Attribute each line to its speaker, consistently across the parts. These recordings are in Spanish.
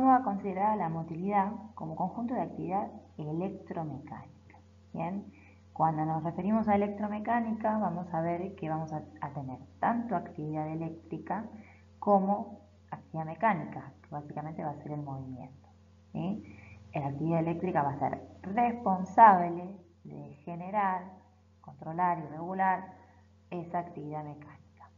Speaker 1: vamos a considerar la motilidad como conjunto de actividad electromecánica. Bien, cuando nos referimos a electromecánica, vamos a ver que vamos a tener tanto actividad eléctrica como actividad mecánica, que básicamente va a ser el movimiento. ¿Sí? La actividad eléctrica va a ser responsable de generar, controlar y regular esa actividad mecánica.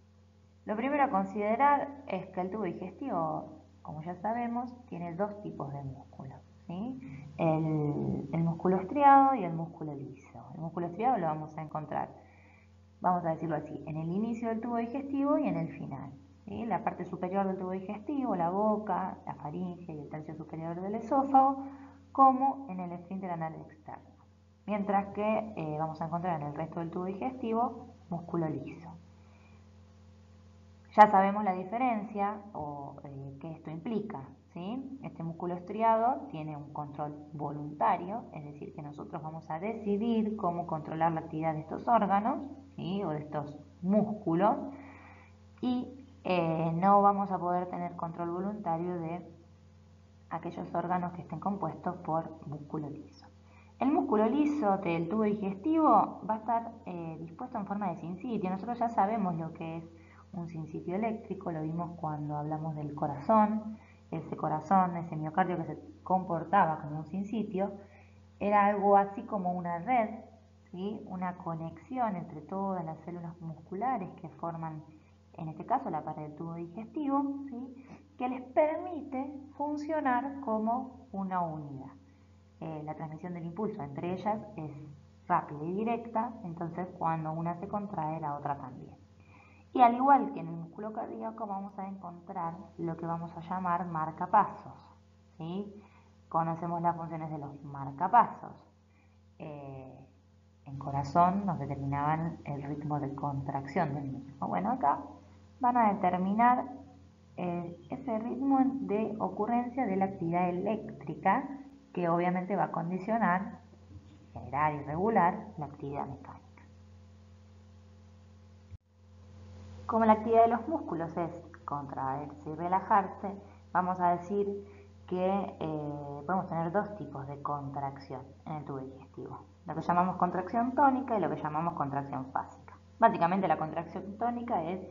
Speaker 1: Lo primero a considerar es que el tubo digestivo, como ya sabemos, tiene dos tipos de músculos, ¿sí? El músculo estriado y el músculo liso. El músculo estriado lo vamos a encontrar, vamos a decirlo así, en el inicio del tubo digestivo y en el final. ¿Sí? La parte superior del tubo digestivo, la boca, la faringe y el tercio superior del esófago, como en el esfínter anal externo. Mientras que vamos a encontrar en el resto del tubo digestivo músculo liso. Ya sabemos la diferencia o qué esto implica, ¿sí? Este músculo estriado tiene un control voluntario, es decir, que nosotros vamos a decidir cómo controlar la actividad de estos órganos, ¿sí? O de estos músculos, y no vamos a poder tener control voluntario de aquellos órganos que estén compuestos por músculo liso. El músculo liso del tubo digestivo va a estar dispuesto en forma de sincitio. Nosotros ya sabemos lo que es un sincitio eléctrico, lo vimos cuando hablamos del corazón. Ese corazón, ese miocardio que se comportaba como un sincitio, era algo así como una red, ¿sí? Una conexión entre todas las células musculares que forman, en este caso, la pared del tubo digestivo, ¿sí? Que les permite funcionar como una unidad. La transmisión del impulso entre ellas es rápida y directa, entonces cuando una se contrae, la otra también. Y al igual que en el músculo cardíaco, vamos a encontrar lo que vamos a llamar marcapasos, ¿sí? Conocemos las funciones de los marcapasos. En corazón nos determinaban el ritmo de contracción del mismo. Bueno, acá van a determinar ese ritmo de ocurrencia de la actividad eléctrica, que obviamente va a condicionar, generar y regular la actividad mecánica. Como la actividad de los músculos es contraerse y relajarse, vamos a decir que podemos tener dos tipos de contracción en el tubo digestivo. Lo que llamamos contracción tónica y lo que llamamos contracción fásica. Básicamente la contracción tónica es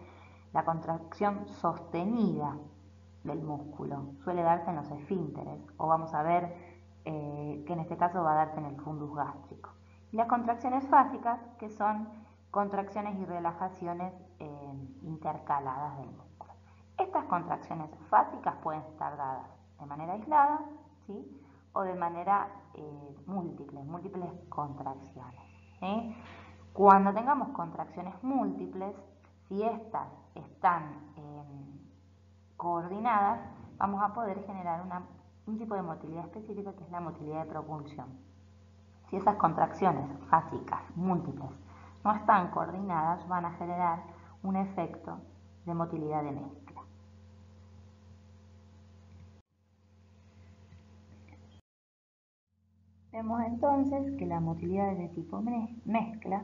Speaker 1: la contracción sostenida del músculo. Suele darse en los esfínteres, o vamos a ver que en este caso va a darse en el fundus gástrico. Y las contracciones fásicas, que son contracciones y relajaciones intercaladas del músculo. Estas contracciones fásicas pueden estar dadas de manera aislada, ¿sí? O de manera múltiples contracciones, ¿sí? Cuando tengamos contracciones múltiples, si estas están coordinadas, vamos a poder generar un tipo de motilidad específica, que es la motilidad de propulsión. Si esas contracciones fásicas múltiples no están coordinadas, van a generar un efecto de motilidad de mezcla. Vemos entonces que la motilidad de tipo mezcla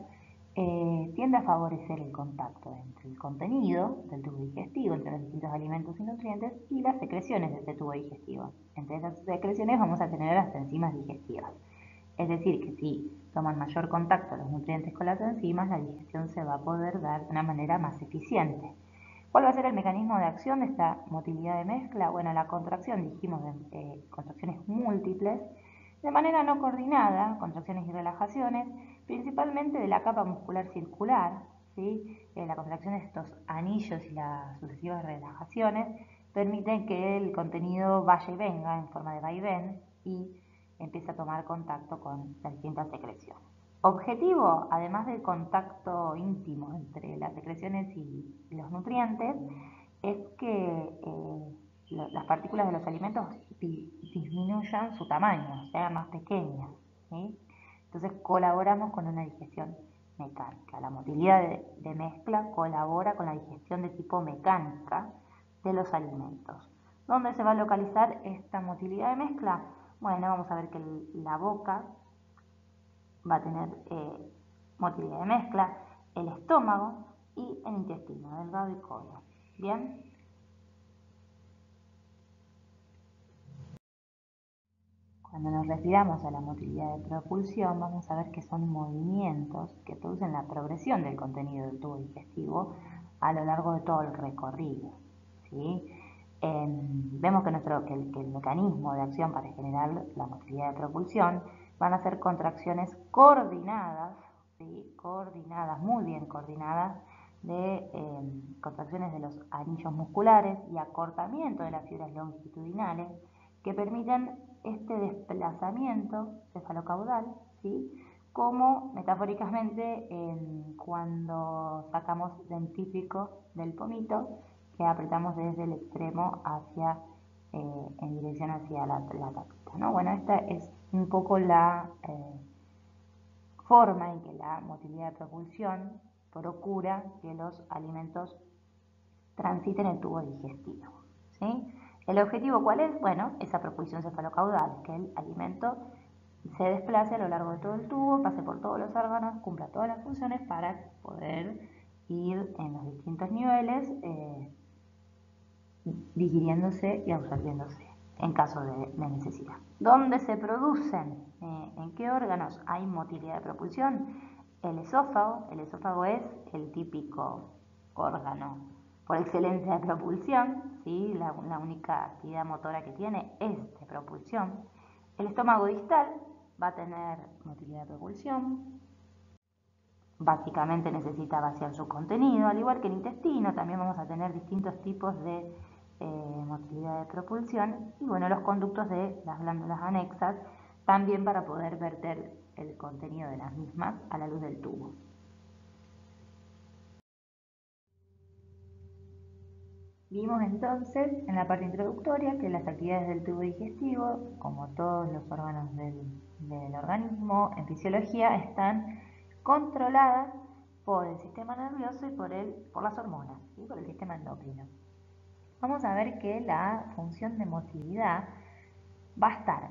Speaker 1: tiende a favorecer el contacto entre el contenido del tubo digestivo, entre los distintos alimentos y nutrientes, y las secreciones de este tubo digestivo. Entre esas secreciones vamos a tener las enzimas digestivas. Es decir, que si toman mayor contacto los nutrientes con las enzimas, la digestión se va a poder dar de una manera más eficiente. ¿Cuál va a ser el mecanismo de acción de esta motilidad de mezcla? Bueno, la contracción, dijimos, de contracciones múltiples, de manera no coordinada, contracciones y relajaciones, principalmente de la capa muscular circular, ¿sí? La contracción de estos anillos y las sucesivas relajaciones permiten que el contenido vaya y venga en forma de vaivén y empieza a tomar contacto con las distintas secreciones. Objetivo, además del contacto íntimo entre las secreciones y los nutrientes, es que las partículas de los alimentos disminuyan su tamaño, sean más pequeñas, ¿sí? Entonces colaboramos con una digestión mecánica. La motilidad de mezcla colabora con la digestión de tipo mecánica de los alimentos. ¿Dónde se va a localizar esta motilidad de mezcla? Bueno, vamos a ver que la boca va a tener motilidad de mezcla, el estómago y el intestino delgado y colon. ¿Bien? Cuando nos refiramos a la motilidad de propulsión, vamos a ver que son movimientos que producen la progresión del contenido del tubo digestivo a lo largo de todo el recorrido, ¿sí? Vemos que el mecanismo de acción para generar la motilidad de propulsión van a ser contracciones coordinadas, ¿sí? Coordinadas, muy bien coordinadas, de contracciones de los anillos musculares y acortamiento de las fibras longitudinales que permiten este desplazamiento cefalocaudal, ¿sí? Como metafóricamente cuando sacamos dentífrico del pomito, que apretamos desde el extremo hacia, en dirección hacia la tapita, ¿no? Bueno, esta es un poco la forma en que la motilidad de propulsión procura que los alimentos transiten el tubo digestivo, ¿sí? ¿El objetivo cuál es? Bueno, esa propulsión cefalocaudal, que el alimento se desplace a lo largo de todo el tubo, pase por todos los órganos, cumpla todas las funciones para poder ir en los distintos niveles digiriéndose y absorbiéndose en caso de necesidad. ¿Dónde se producen? ¿En qué órganos hay motilidad de propulsión? El esófago es el típico órgano por excelencia de propulsión, ¿sí? La única actividad motora que tiene es de propulsión. El estómago distal va a tener motilidad de propulsión, básicamente necesita vaciar su contenido, al igual que el intestino, también vamos a tener distintos tipos de motilidad de propulsión y bueno, los conductos de las glándulas anexas también para poder verter el contenido de las mismas a la luz del tubo. Vimos entonces en la parte introductoria que las actividades del tubo digestivo, como todos los órganos del organismo en fisiología, están controladas por el sistema nervioso y por las hormonas, ¿sí? Por el sistema endocrino. Vamos a ver que la función de motilidad va a estar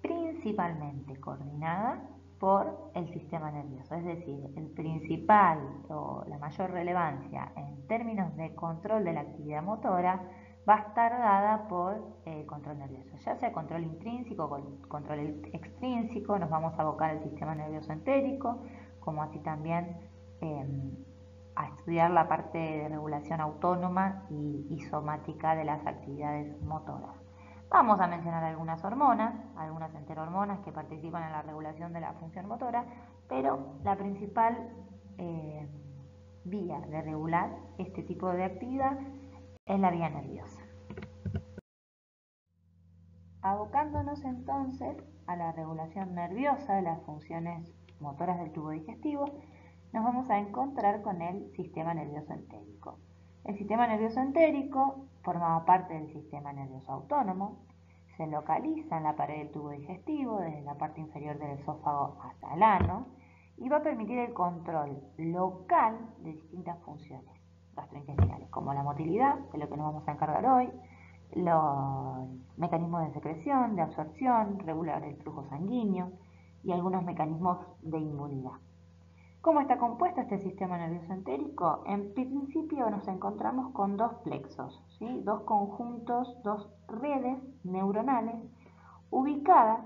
Speaker 1: principalmente coordinada por el sistema nervioso, es decir, el principal o la mayor relevancia en términos de control de la actividad motora va a estar dada por el control nervioso, ya sea control intrínseco o control extrínseco. Nos vamos a abocar al sistema nervioso entérico, como así también a estudiar la parte de regulación autónoma y somática de las actividades motoras. Vamos a mencionar algunas hormonas, algunas enterohormonas que participan en la regulación de la función motora, pero la principal vía de regular este tipo de actividad es la vía nerviosa. Abocándonos entonces a la regulación nerviosa de las funciones motoras del tubo digestivo, nos vamos a encontrar con el sistema nervioso entérico. El sistema nervioso entérico formaba parte del sistema nervioso autónomo, se localiza en la pared del tubo digestivo, desde la parte inferior del esófago hasta el ano, y va a permitir el control local de distintas funciones gastrointestinales, como la motilidad, de lo que nos vamos a encargar hoy, los mecanismos de secreción, de absorción, regular el flujo sanguíneo y algunos mecanismos de inmunidad. ¿Cómo está compuesto este sistema nervioso entérico? En principio nos encontramos con dos plexos, ¿sí? Dos conjuntos, dos redes neuronales ubicadas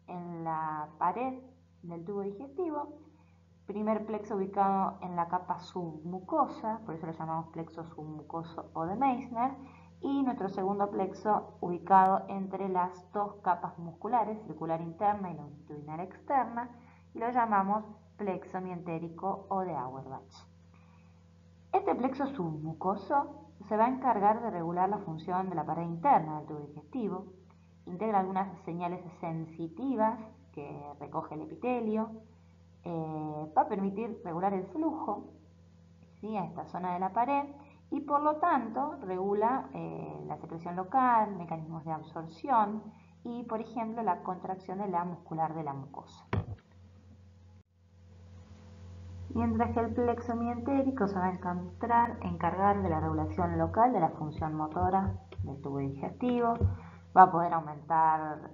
Speaker 1: en la pared del tubo digestivo. Primer plexo ubicado en la capa submucosa, por eso lo llamamos plexo submucoso o de Meissner, y nuestro segundo plexo ubicado entre las dos capas musculares, circular interna y longitudinal externa, y lo llamamos plexo mientérico o de Auerbach. Este plexo submucoso se va a encargar de regular la función de la pared interna del tubo digestivo, integra algunas señales sensitivas que recoge el epitelio, va a permitir regular el flujo, ¿sí?, a esta zona de la pared y por lo tanto regula la secreción local, mecanismos de absorción y, por ejemplo, la contracción de la muscular de la mucosa. Mientras que el plexo mientérico se va a encargar de la regulación local de la función motora del tubo digestivo, va a poder aumentar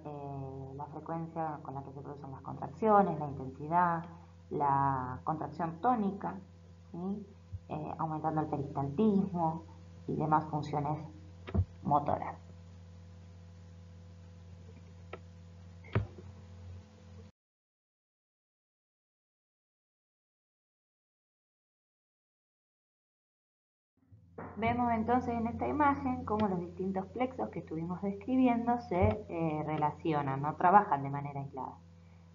Speaker 1: la frecuencia con la que se producen las contracciones, la intensidad, la contracción tónica, ¿sí?, aumentando el peristaltismo y demás funciones motoras. Vemos entonces en esta imagen cómo los distintos plexos que estuvimos describiendo se relacionan, no trabajan de manera aislada.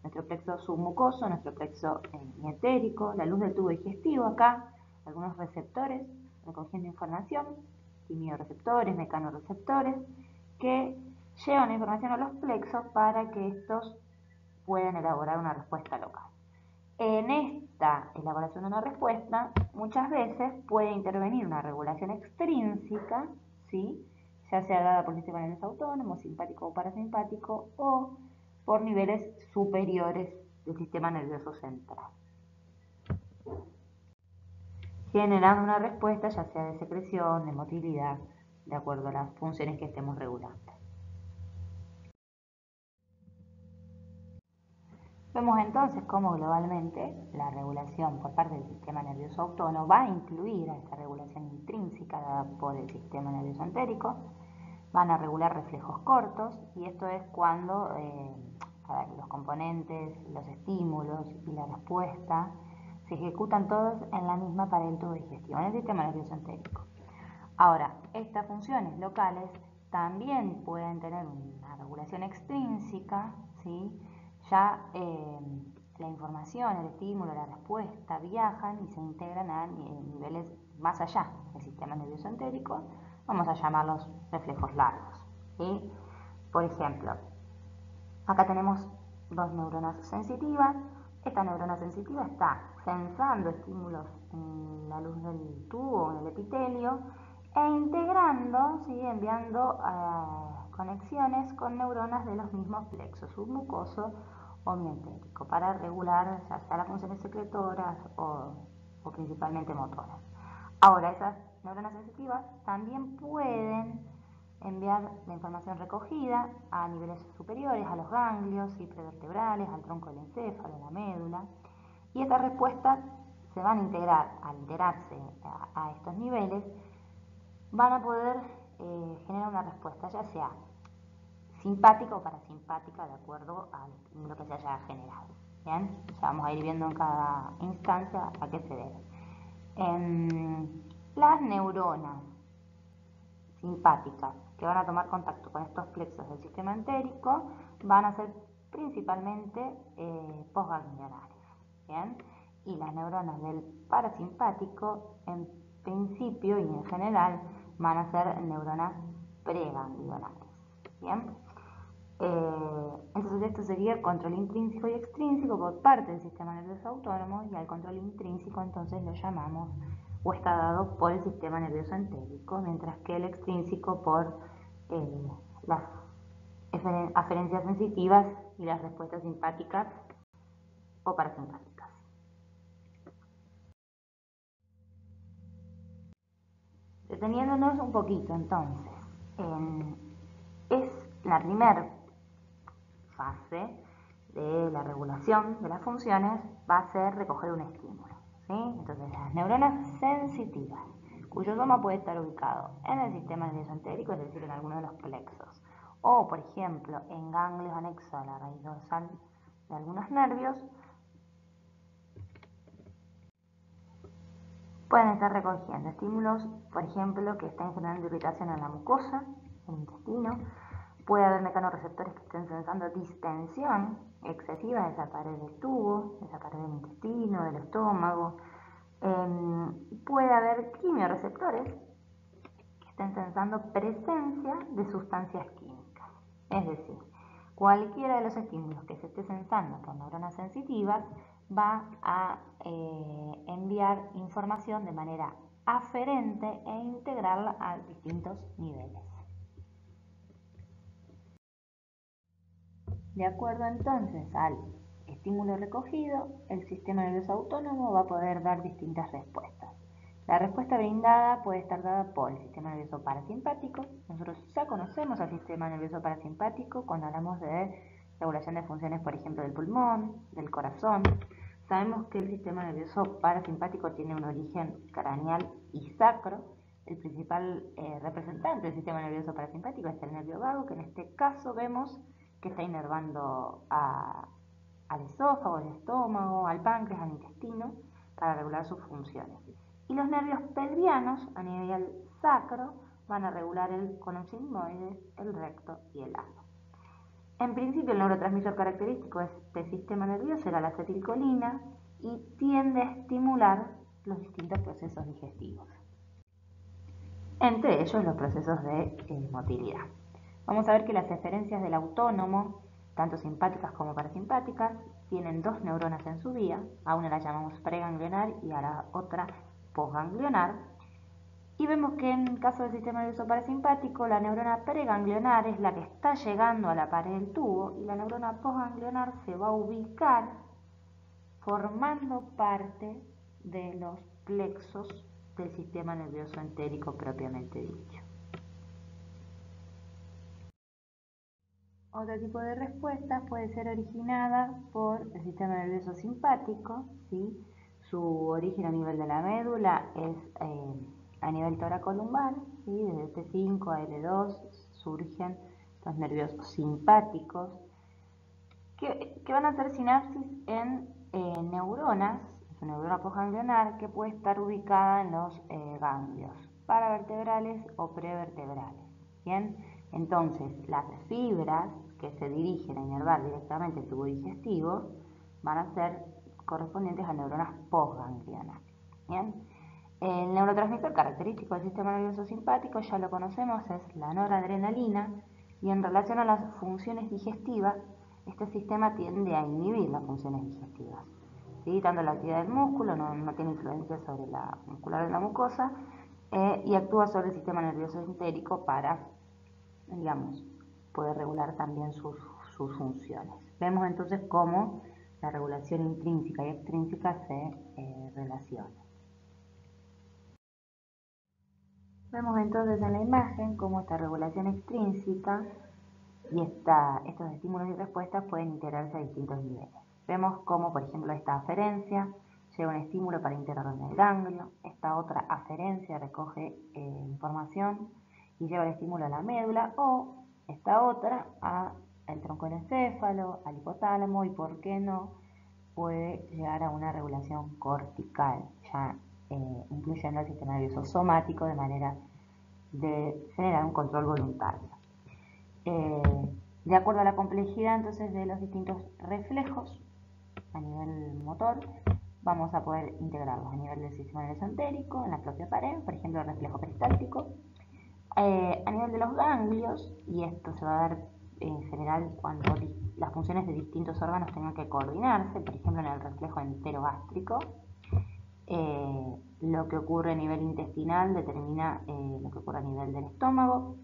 Speaker 1: Nuestro plexo submucoso, nuestro plexo mientérico, la luz del tubo digestivo acá, algunos receptores recogiendo información, quimioreceptores, mecanorreceptores, que llevan la información a los plexos para que estos puedan elaborar una respuesta local. En esta elaboración de una respuesta, muchas veces puede intervenir una regulación extrínseca, ¿sí? Ya sea dada por el sistema nervioso autónomo, simpático o parasimpático, o por niveles superiores del sistema nervioso central, generando una respuesta ya sea de secreción, de motilidad, de acuerdo a las funciones que estemos regulando. Vemos entonces cómo globalmente la regulación por parte del sistema nervioso autónomo va a incluir a esta regulación intrínseca dada por el sistema nervioso entérico, van a regular reflejos cortos y esto es cuando los componentes, los estímulos y la respuesta se ejecutan todos en la misma pared del tubo digestivo, en el sistema nervioso entérico. Ahora, estas funciones locales también pueden tener una regulación extrínseca, ¿sí? Ya la información, el estímulo, la respuesta viajan y se integran a niveles más allá del sistema nervioso entérico, vamos a llamarlos reflejos largos, ¿sí? Por ejemplo, acá tenemos dos neuronas sensitivas. Esta neurona sensitiva está sensando estímulos en la luz del tubo, en el epitelio, e integrando, ¿sí? Enviando conexiones con neuronas de los mismos plexos submucoso o mientérico para regular ya sea las funciones secretoras o principalmente motoras. Ahora, esas neuronas sensitivas también pueden enviar la información recogida a niveles superiores, a los ganglios prevertebrales, al tronco del encéfalo, a la médula, y estas respuestas se van a integrar, al integrarse a estos niveles, van a poder generar una respuesta, ya sea simpática o parasimpática, de acuerdo al estímulo que se haya generado. Bien, ya vamos a ir viendo en cada instancia a qué se debe. Las neuronas simpáticas que van a tomar contacto con estos plexos del sistema entérico van a ser principalmente postganglionarias, ¿bien? Y las neuronas del parasimpático en principio y en general van a ser neuronas preganglionarias, ¿bien? Entonces esto sería control intrínseco y extrínseco por parte del sistema nervioso autónomo, y al control intrínseco entonces lo llamamos o está dado por el sistema nervioso entérico, mientras que el extrínseco por las aferencias sensitivas y las respuestas simpáticas o parasimpáticas. Deteniéndonos un poquito entonces, es la primera fase de la regulación de las funciones, va a ser recoger un estímulo, ¿sí? Entonces las neuronas sensitivas, cuyo soma puede estar ubicado en el sistema nervioso entérico, es decir, en alguno de los plexos, o por ejemplo en ganglios anexos a la raíz dorsal de algunos nervios, pueden estar recogiendo estímulos, por ejemplo, que estén generando irritación en la mucosa, en el intestino. Puede haber mecanorreceptores que estén sensando distensión excesiva de esa pared del tubo, de esa pared del intestino, del estómago. Puede haber quimioreceptores que estén sensando presencia de sustancias químicas. Es decir, cualquiera de los estímulos que se esté sensando por neuronas sensitivas va a enviar información de manera aferente e integrarla a distintos niveles. De acuerdo entonces al estímulo recogido, el sistema nervioso autónomo va a poder dar distintas respuestas. La respuesta brindada puede estar dada por el sistema nervioso parasimpático. Nosotros ya conocemos al sistema nervioso parasimpático cuando hablamos de regulación de funciones, por ejemplo, del pulmón, del corazón. Sabemos que el sistema nervioso parasimpático tiene un origen craneal y sacro. El principal representante del sistema nervioso parasimpático es el nervio vago, que en este caso vemos que está inervando al esófago, al estómago, al páncreas, al intestino, para regular sus funciones. Y los nervios pelvianos a nivel sacro van a regular el cono sigmoides, el recto y el ano. En principio, el neurotransmisor característico de este sistema nervioso era la acetilcolina y tiende a estimular los distintos procesos digestivos, entre ellos los procesos de motilidad. Vamos a ver que las eferencias del autónomo, tanto simpáticas como parasimpáticas, tienen dos neuronas en su vía, a una la llamamos preganglionar y a la otra posganglionar, y vemos que en el caso del sistema nervioso parasimpático, la neurona preganglionar es la que está llegando a la pared del tubo y la neurona posganglionar se va a ubicar formando parte de los plexos del sistema nervioso entérico propiamente dicho. Otro tipo de respuesta puede ser originada por el sistema nervioso simpático, ¿sí? Su origen a nivel de la médula es a nivel toracolumbar, ¿sí? Desde T5 a L2 surgen los nervios simpáticos que van a hacer sinapsis en neuronas, su neurona postganglionar, que puede estar ubicada en los ganglios paravertebrales o prevertebrales. Bien, entonces las fibras que se dirigen a inervar directamente el tubo digestivo van a ser correspondientes a neuronas postganglionares. Bien, el neurotransmisor característico del sistema nervioso simpático ya lo conocemos, es la noradrenalina, y en relación a las funciones digestivas, este sistema tiende a inhibir las funciones digestivas. ¿Sí? Tanto la actividad del músculo no tiene influencia sobre la muscular de la mucosa y actúa sobre el sistema nervioso entérico para, digamos, poder regular también sus funciones. Vemos entonces cómo la regulación intrínseca y extrínseca se relacionan. Vemos entonces en la imagen cómo esta regulación extrínseca y estos estímulos y respuestas pueden integrarse a distintos niveles. Vemos cómo, por ejemplo, esta aferencia lleva un estímulo para integrar en el ganglio, esta otra aferencia recoge información y lleva el estímulo a la médula, o esta otra al tronco del encéfalo, al hipotálamo y, por qué no, puede llegar a una regulación cortical, ya incluyendo el sistema nervioso somático de manera de generar un control voluntario. De acuerdo a la complejidad entonces de los distintos reflejos a nivel motor, vamos a poder integrarlos a nivel del sistema nervioso entérico, en la propia pared, por ejemplo el reflejo peristáltico, a nivel de los ganglios, y esto se va a dar en general cuando las funciones de distintos órganos tengan que coordinarse, por ejemplo en el reflejo enterogástrico. Lo que ocurre a nivel intestinal determina lo que ocurre a nivel del estómago,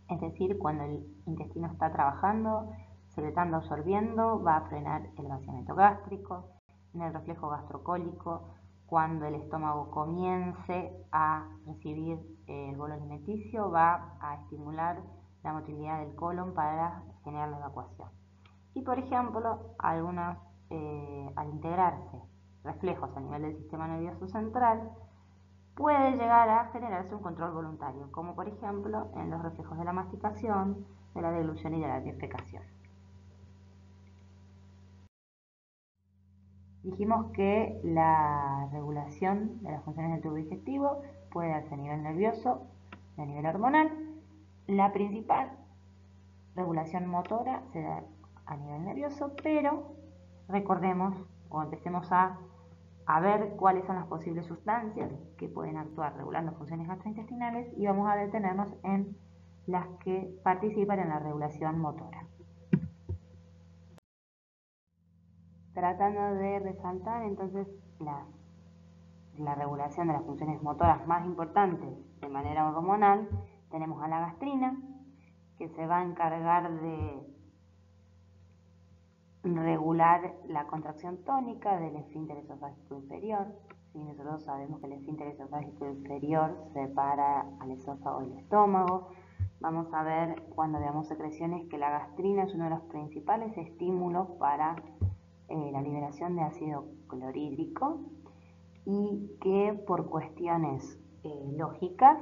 Speaker 1: es decir, cuando el intestino está trabajando, secretando, absorbiendo, va a frenar el vaciamiento gástrico. En el reflejo gastrocólico, cuando el estómago comience a recibir el bolo alimenticio, va a estimular la motilidad del colon para generar la evacuación. Y por ejemplo, al integrarse reflejos a nivel del sistema nervioso central, puede llegar a generarse un control voluntario, como por ejemplo en los reflejos de la masticación, de la deglución y de la defecación. Dijimos que la regulación de las funciones del tubo digestivo puede darse a nivel nervioso y a nivel hormonal. La principal regulación motora se da a nivel nervioso, pero recordemos o empecemos a ver cuáles son las posibles sustancias que pueden actuar regulando funciones gastrointestinales y vamos a detenernos en las que participan en la regulación motora. Tratando de resaltar entonces la regulación de las funciones motoras más importantes de manera hormonal, tenemos a la gastrina, que se va a encargar de regular la contracción tónica del esfínter esofágico inferior. ¿Sí? Nosotros sabemos que el esfínter esofágico inferior separa al esófago y el estómago. Vamos a ver cuando veamos secreciones que la gastrina es uno de los principales estímulos para la liberación de ácido clorhídrico y que por cuestiones lógicas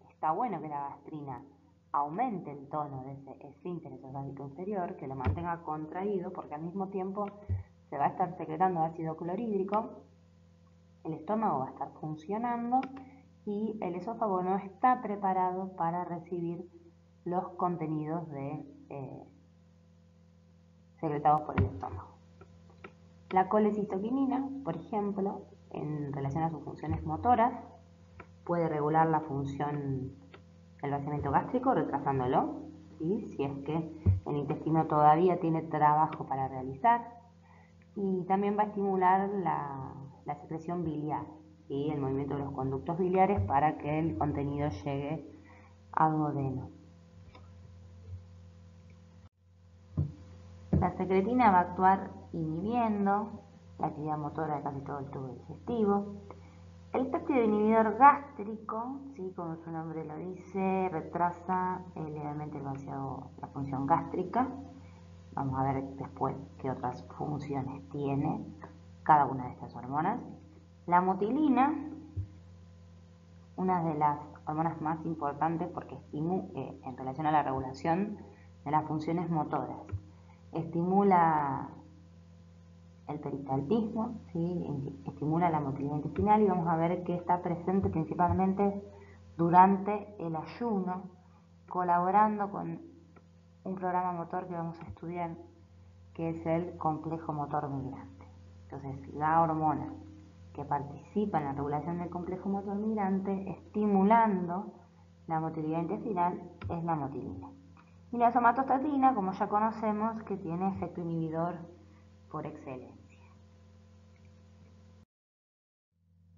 Speaker 1: está bueno que la gastrina aumente el tono de ese esfínter esofágico inferior, que lo mantenga contraído, porque al mismo tiempo se va a estar secretando ácido clorhídrico el estómago va a estar funcionando y el esófago no está preparado para recibir los contenidos secretados por el estómago. La colecistoquinina, por ejemplo, en relación a sus funciones motoras, puede regular la función del vaciamiento gástrico retrasándolo, ¿sí? Si es que el intestino todavía tiene trabajo para realizar, y también va a estimular la secreción biliar, ¿sí? El movimiento de los conductos biliares para que el contenido llegue al duodeno. La secretina va a actuar inhibiendo la actividad motora de casi todo el tubo digestivo. El péptido inhibidor gástrico, ¿sí? Como su nombre lo dice, retrasa levemente la función gástrica. Vamos a ver después qué otras funciones tiene cada una de estas hormonas. La motilina, una de las hormonas más importantes porque en relación a la regulación de las funciones motoras, estimula el peristaltismo, ¿sí? Estimula la motilidad intestinal, y vamos a ver que está presente principalmente durante el ayuno, colaborando con un programa motor que vamos a estudiar, que es el complejo motor migrante. Entonces, la hormona que participa en la regulación del complejo motor migrante, estimulando la motilidad intestinal, es la motilina. Y la somatostatina, como ya conocemos, que tiene efecto inhibidor por excelencia.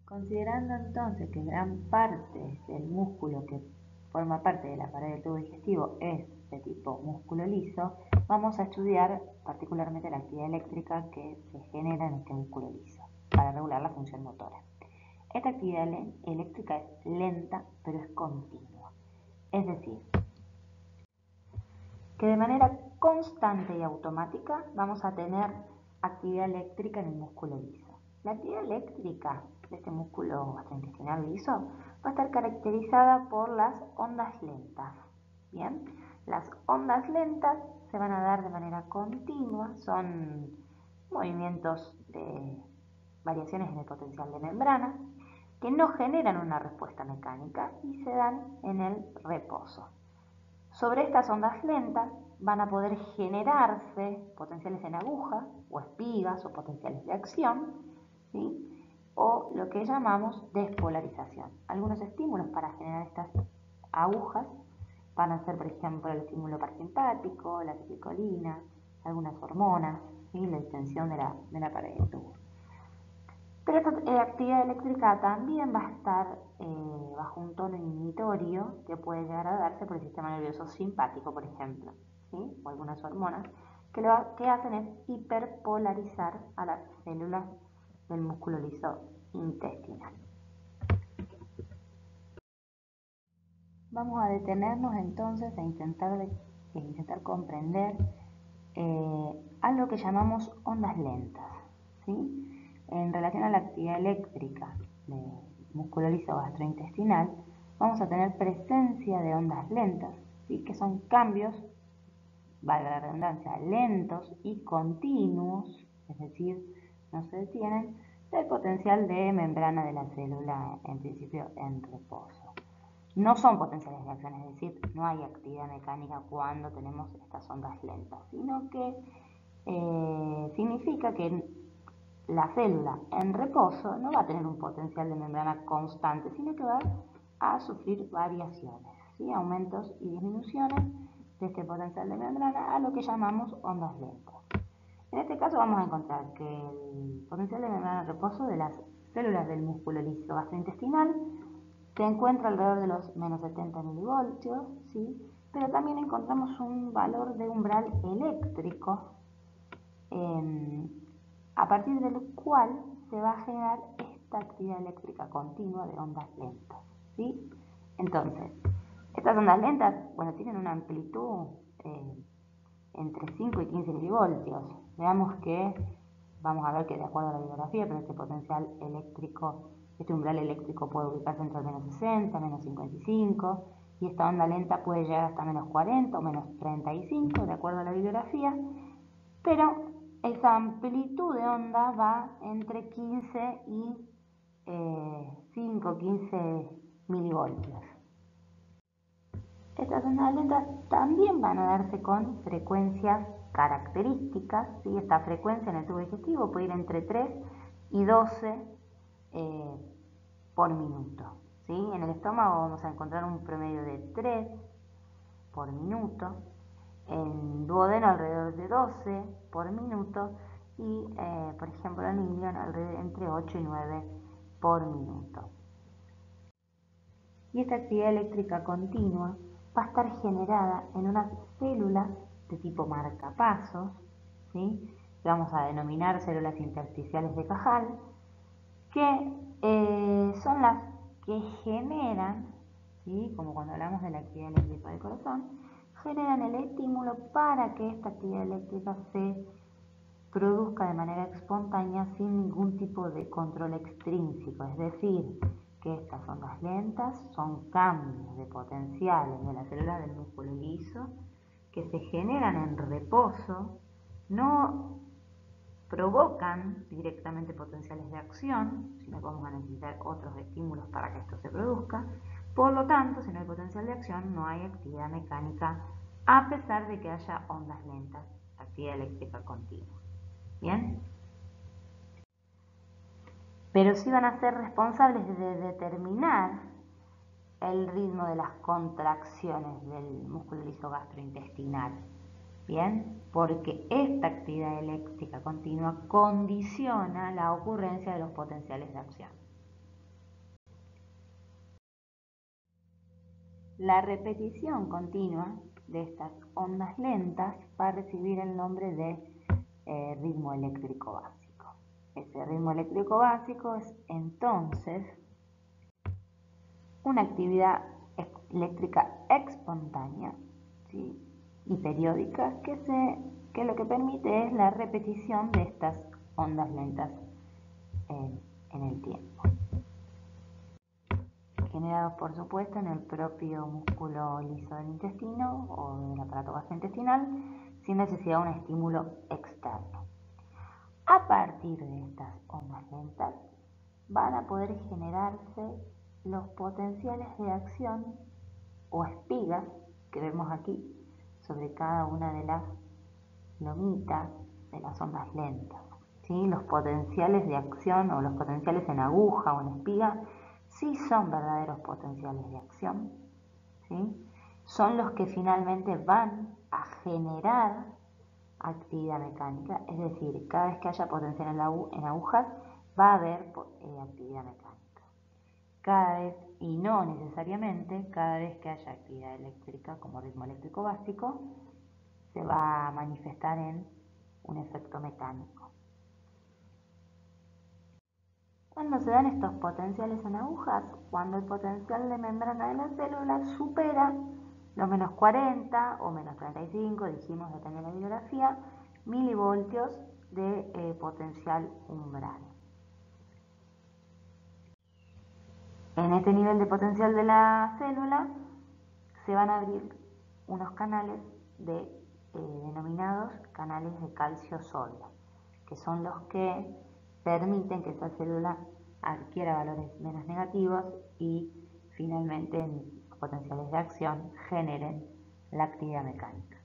Speaker 1: Considerando entonces que gran parte del músculo que forma parte de la pared del tubo digestivo es de tipo músculo liso, vamos a estudiar particularmente la actividad eléctrica que se genera en este músculo liso para regular la función motora. Esta actividad eléctrica es lenta, pero es continua. Es decir, que de manera constante y automática vamos a tener actividad eléctrica en el músculo liso. La actividad eléctrica de este músculo gastrointestinal liso va a estar caracterizada por las ondas lentas. Bien, las ondas lentas se van a dar de manera continua, son movimientos de variaciones en el potencial de membrana que no generan una respuesta mecánica y se dan en el reposo. Sobre estas ondas lentas van a poder generarse potenciales en aguja o espigas o potenciales de acción, ¿sí? O lo que llamamos despolarización. Algunos estímulos para generar estas agujas van a ser, por ejemplo, el estímulo parasimpático, la acetilcolina, algunas hormonas, ¿sí? La distensión de la pared del tubo. Pero esta actividad eléctrica también va a estar bajo un tono inhibitorio que puede llegar a darse por el sistema nervioso simpático, por ejemplo, ¿sí? O algunas hormonas que lo que hacen es hiperpolarizar a las células del músculo liso intestinal. Vamos a detenernos entonces e intentar comprender algo que llamamos ondas lentas, ¿sí? En relación a la actividad eléctrica del músculo liso gastrointestinal, vamos a tener presencia de ondas lentas, ¿sí? Que son cambios, valga la redundancia, lentos y continuos, es decir, no se detienen, del potencial de membrana de la célula, en principio en reposo. No son potenciales de acción, es decir, no hay actividad mecánica cuando tenemos estas ondas lentas, sino que significa que la célula en reposo no va a tener un potencial de membrana constante, sino que va a sufrir variaciones, ¿sí? Aumentos y disminuciones de este potencial de membrana a lo que llamamos ondas lentas. En este caso vamos a encontrar que el potencial de membrana en reposo de las células del músculo liso gastrointestinal se encuentra alrededor de los menos 70 milivoltios, ¿sí? Pero también encontramos un valor de umbral eléctrico a partir del cual se va a generar esta actividad eléctrica continua de ondas lentas, ¿sí? Entonces, estas ondas lentas, bueno, tienen una amplitud entre 5 y 15 milivoltios. Veamos que, vamos a ver que de acuerdo a la bibliografía, pero este potencial eléctrico, este umbral eléctrico puede ubicarse entre menos 60, menos 55, y esta onda lenta puede llegar hasta menos 40 o menos 35, de acuerdo a la bibliografía, pero esa amplitud de onda va entre 15 y 5 o 15 milivoltios. Estas ondas lentas también van a darse con frecuencias características, ¿sí? Esta frecuencia en el tubo digestivo puede ir entre 3 y 12 por minuto, ¿sí? En el estómago vamos a encontrar un promedio de 3 por minuto, en duodeno alrededor de 12 por minuto y, por ejemplo, en ilion entre 8 y 9 por minuto. Y esta actividad eléctrica continua va a estar generada en unas células de tipo marcapasos, ¿sí? Que vamos a denominar células intersticiales de Cajal, que son las que generan, ¿sí? Como cuando hablamos de la actividad eléctrica del corazón, generan el estímulo para que esta actividad eléctrica se produzca de manera espontánea sin ningún tipo de control extrínseco, es decir, que estas ondas lentas son cambios de potenciales de las células del músculo liso que se generan en reposo, no provocan directamente potenciales de acción, sino que vamos a necesitar otros estímulos para que esto se produzca. Por lo tanto, si no hay potencial de acción, no hay actividad mecánica, a pesar de que haya ondas lentas, actividad eléctrica continua. ¿Bien? Pero sí van a ser responsables de determinar el ritmo de las contracciones del músculo liso gastrointestinal. ¿Bien? Porque esta actividad eléctrica continua condiciona la ocurrencia de los potenciales de acción. La repetición continua de estas ondas lentas va a recibir el nombre de ritmo eléctrico básico. Ese ritmo eléctrico básico es entonces una actividad eléctrica espontánea, ¿sí? Y periódica que lo que permite es la repetición de estas ondas lentas en el tiempo, generados por supuesto en el propio músculo liso del intestino o del aparato gastrointestinal sin necesidad de un estímulo externo. A partir de estas ondas lentas van a poder generarse los potenciales de acción o espigas que vemos aquí sobre cada una de las lomitas de las ondas lentas, ¿sí? Los potenciales de acción o los potenciales en aguja o en espiga sí son verdaderos potenciales de acción, ¿sí? Son los que finalmente van a generar actividad mecánica, es decir, cada vez que haya potencial en agujas va a haber actividad mecánica. Cada vez, y no necesariamente, cada vez que haya actividad eléctrica como ritmo eléctrico básico, se va a manifestar en un efecto mecánico. ¿Cuándo se dan estos potenciales en agujas? Cuando el potencial de membrana de la célula supera los menos 40 o menos 35, dijimos, depende de la bibliografía, milivoltios de potencial umbral. En este nivel de potencial de la célula se van a abrir unos canales denominados canales de calcio-sodio, que son los que permiten que esa célula adquiera valores menos negativos y finalmente en potenciales de acción generen la actividad mecánica.